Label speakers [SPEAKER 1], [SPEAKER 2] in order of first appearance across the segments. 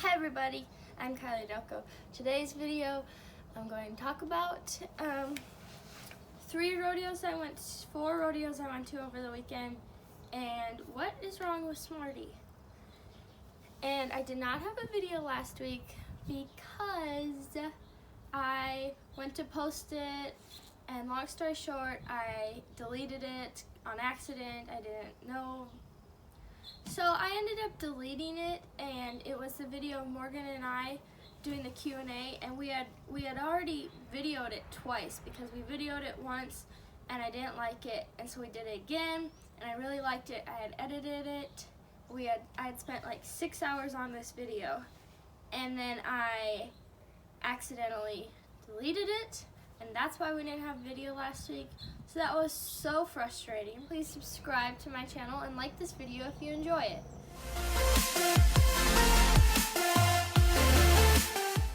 [SPEAKER 1] Hi everybody, I'm Kiley Dalchow. Today's video, I'm going to talk about 4 rodeos I went to over the weekend, and what is wrong with Smarty. And I did not have a video last week because I went to post it, and long story short, I deleted it on accident. I didn't know. So I ended up deleting it, and it was the video of Morgan and I doing the Q&A, and we had already videoed it twice because we videoed it once and I didn't like it, and so we did it again and I really liked it. I had edited it. I had spent like 6 hours on this video, and then I accidentally deleted it, and that's why we didn't have a video last week. So that was so frustrating. Please subscribe to my channel and like this video if you enjoy it.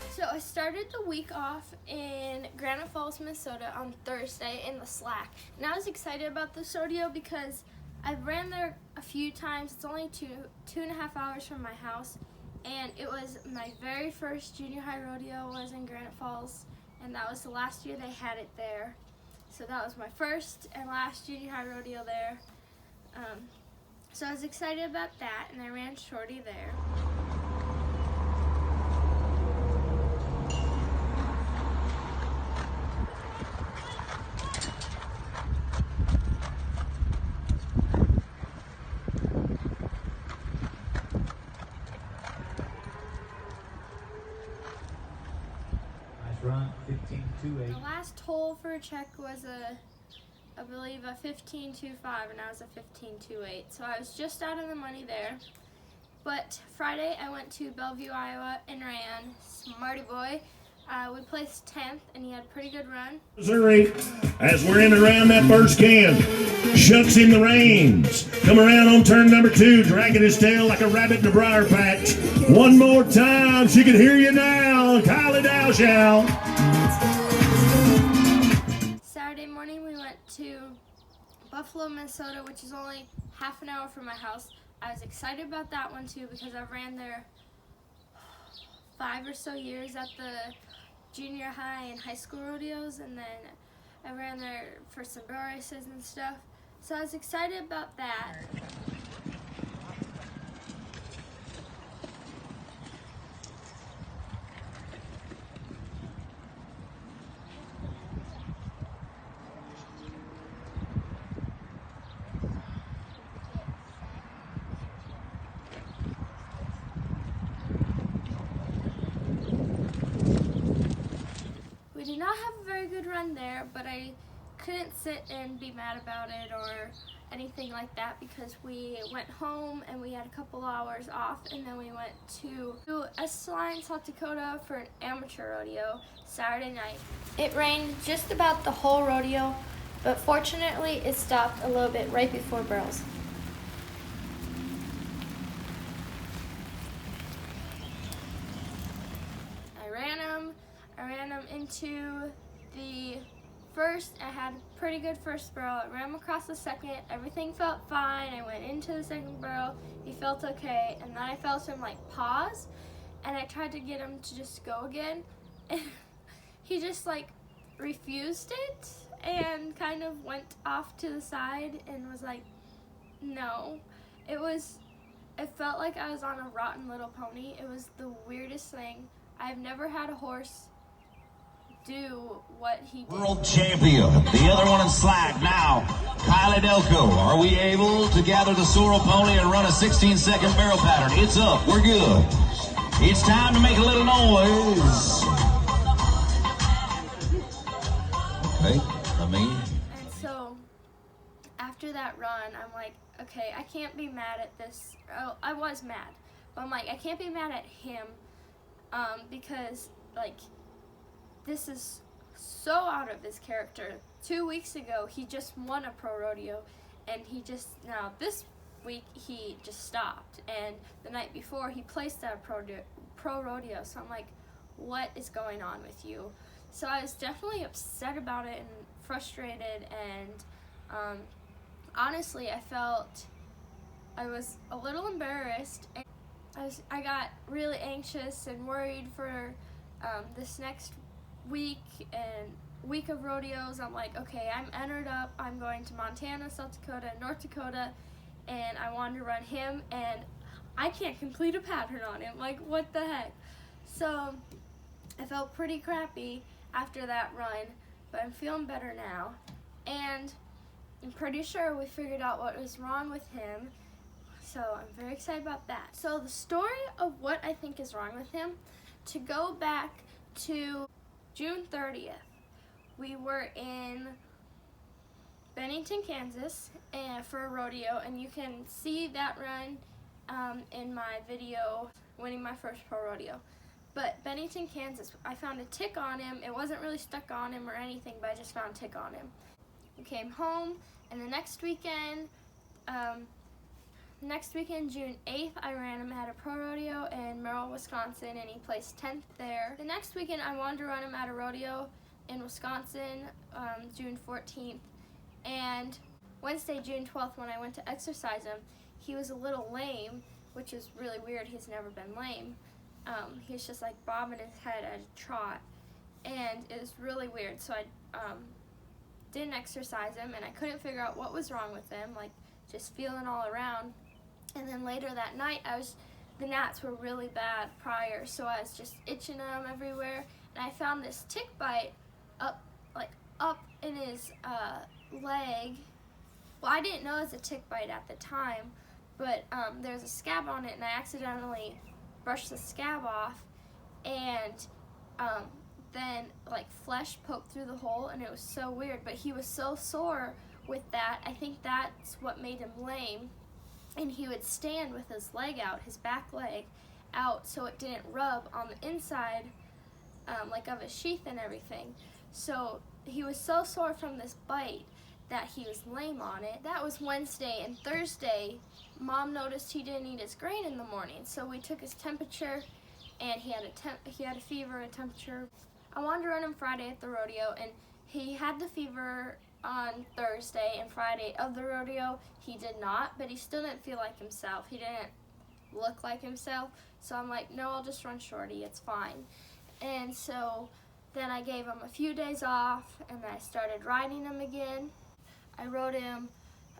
[SPEAKER 1] So I started the week off in Granite Falls, Minnesota on Thursday in the slack. And I was excited about this rodeo because I've ran there a few times. It's only two and a half hours from my house. And it was my very first junior high rodeo was in Granite Falls. And that was the last year they had it there. So that was my first and last junior high rodeo there. So I was excited about that, and I ran Shorty there.
[SPEAKER 2] Run 15.28.
[SPEAKER 1] The last hole for a check was I believe a 15.25, and I was a 15.28. So I was just out of the money there. But Friday I went to Bellevue, Iowa, and ran Smarty Boy. We placed 10th, and he had a pretty good run.
[SPEAKER 3] Missouri, as we're in around that first can, shucks in the reins. Come around on turn number 2, dragging his tail like a rabbit in a briar patch. One more time, she can hear you now, Kiley Dalchow.
[SPEAKER 1] Saturday morning we went to Buffalo, Minnesota, which is only half an hour from my house. I was excited about that one too because I've ran there 5 or so years at the junior high and high school rodeos, and then I ran there for some barrel races and stuff. So I was excited about that. We did not have a very good run there, but I couldn't sit and be mad about it or anything like that because we went home and we had a couple hours off, and then we went to Estelline, South Dakota for an amateur rodeo Saturday night. It rained just about the whole rodeo, but fortunately it stopped a little bit right before barrels. I ran them into the first. I had a pretty good first barrel. I ran him across the second. Everything felt fine. I went into the second barrel. He felt okay. And then I felt him like pause. And I tried to get him to just go again. And he just like refused it and kind of went off to the side and was like, no. It felt like I was on a rotten little pony. It was the weirdest thing. I've never had a horse do what he did.
[SPEAKER 4] World champion, the other one in slack now, Kiley Dalchow. Are we able to gather the sorrel pony and run a 16-second barrel pattern? It's up, we're good. It's time to make a little noise. Okay,
[SPEAKER 1] And so, after that run, I'm like, okay, I can't be mad at this. Oh, I was mad, but I'm like, I can't be mad at him because, like, this is so out of his character. 2 weeks ago, he just won a pro rodeo, and now this week, he just stopped. And the night before, he placed at a pro rodeo. So I'm like, what is going on with you? So I was definitely upset about it and frustrated, and honestly, I felt I was a little embarrassed. I got really anxious and worried for this next week of rodeos. I'm like, okay, I'm entered up. I'm going to Montana, South Dakota, North Dakota, and I wanted to run him, and I can't complete a pattern on him. Like, what the heck? So I felt pretty crappy after that run, but I'm feeling better now, and I'm pretty sure we figured out what was wrong with him. So I'm very excited about that. So the story of what I think is wrong with him, to go back to June 30th, we were in Bennington, Kansas for a rodeo, and you can see that run in my video, winning my first pro rodeo. But Bennington, Kansas, I found a tick on him. It wasn't really stuck on him or anything, but I just found a tick on him. We came home, and the next weekend, June 8th, I ran him at a pro rodeo in Merrill, Wisconsin, and he placed 10th there. The next weekend, I wanted to run him at a rodeo in Wisconsin, June 14th, and Wednesday, June 12th, when I went to exercise him, he was a little lame, which is really weird. He's never been lame. He's just like bobbing his head at a trot, and it was really weird. So I didn't exercise him, and I couldn't figure out what was wrong with him, like just feeling all around. And then later that night, the gnats were really bad prior, so I was just itching them everywhere, and I found this tick bite up in his leg. Well, I didn't know it was a tick bite at the time, but there was a scab on it, and I accidentally brushed the scab off, and then like flesh poked through the hole, and it was so weird. But he was so sore with that, I think that's what made him lame, and he would stand with his leg out, his back leg out, so it didn't rub on the inside like of his sheath and everything. So he was so sore from this bite that he was lame on it. That was Wednesday, and Thursday, Mom noticed he didn't eat his grain in the morning, so we took his temperature, and he had a fever, a temperature. I wanted to run him Friday at the rodeo, and he had the fever on Thursday, and Friday of the rodeo he did not, but he still didn't feel like himself. He didn't look like himself, so I'm like, no, I'll just run Shorty, it's fine. And so then I gave him a few days off, and I started riding him again. I rode him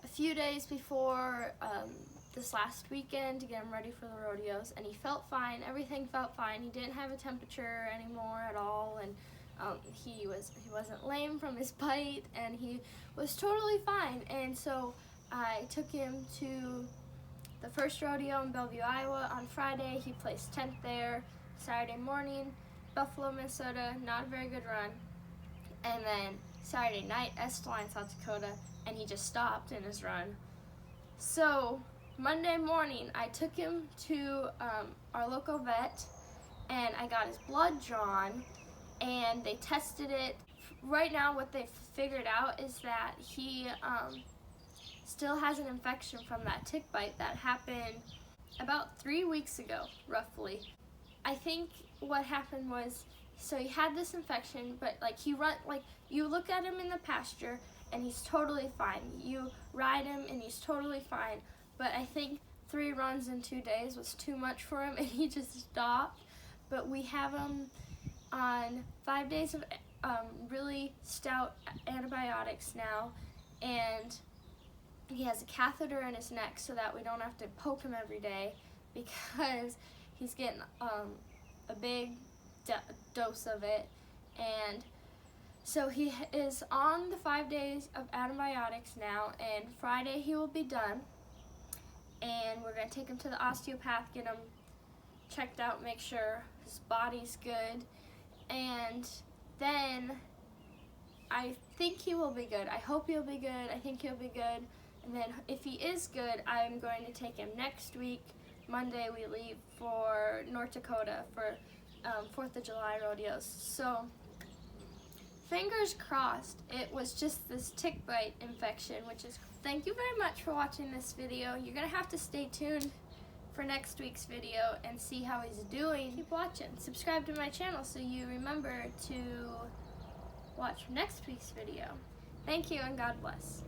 [SPEAKER 1] a few days before this last weekend to get him ready for the rodeos, and he felt fine. Everything felt fine. He didn't have a temperature anymore at all, and he wasn't lame from his bite, and he was totally fine. And so I took him to the first rodeo in Bellevue, Iowa on Friday. He placed 10th there. Saturday morning, Buffalo, Minnesota, not a very good run. And then Saturday night, Estelline, South Dakota, and he just stopped in his run. So Monday morning, I took him to our local vet, and I got his blood drawn, and they tested it. Right now, what they've figured out is that he still has an infection from that tick bite that happened about 3 weeks ago, roughly. I think what happened was, so he had this infection, but you look at him in the pasture and he's totally fine. You ride him and he's totally fine. But I think 3 runs in 2 days was too much for him, and he just stopped. But we have him on 5 days of really stout antibiotics now, and he has a catheter in his neck so that we don't have to poke him every day, because he's getting a big dose of it. And so he is on the 5 days of antibiotics now, and Friday he will be done. And we're going to take him to the osteopath, get him checked out, make sure his body's good. And then I think he will be good. I hope he'll be good. I think he'll be good. And then if he is good, I'm going to take him next week. Monday we leave for North Dakota for 4th of July rodeos. So fingers crossed it was just this tick bite infection, which is. Thank you very much for watching this video. You're going to have to stay tuned for next week's video and see how he's doing. Keep watching. Subscribe to my channel so you remember to watch next week's video. Thank you, and God bless.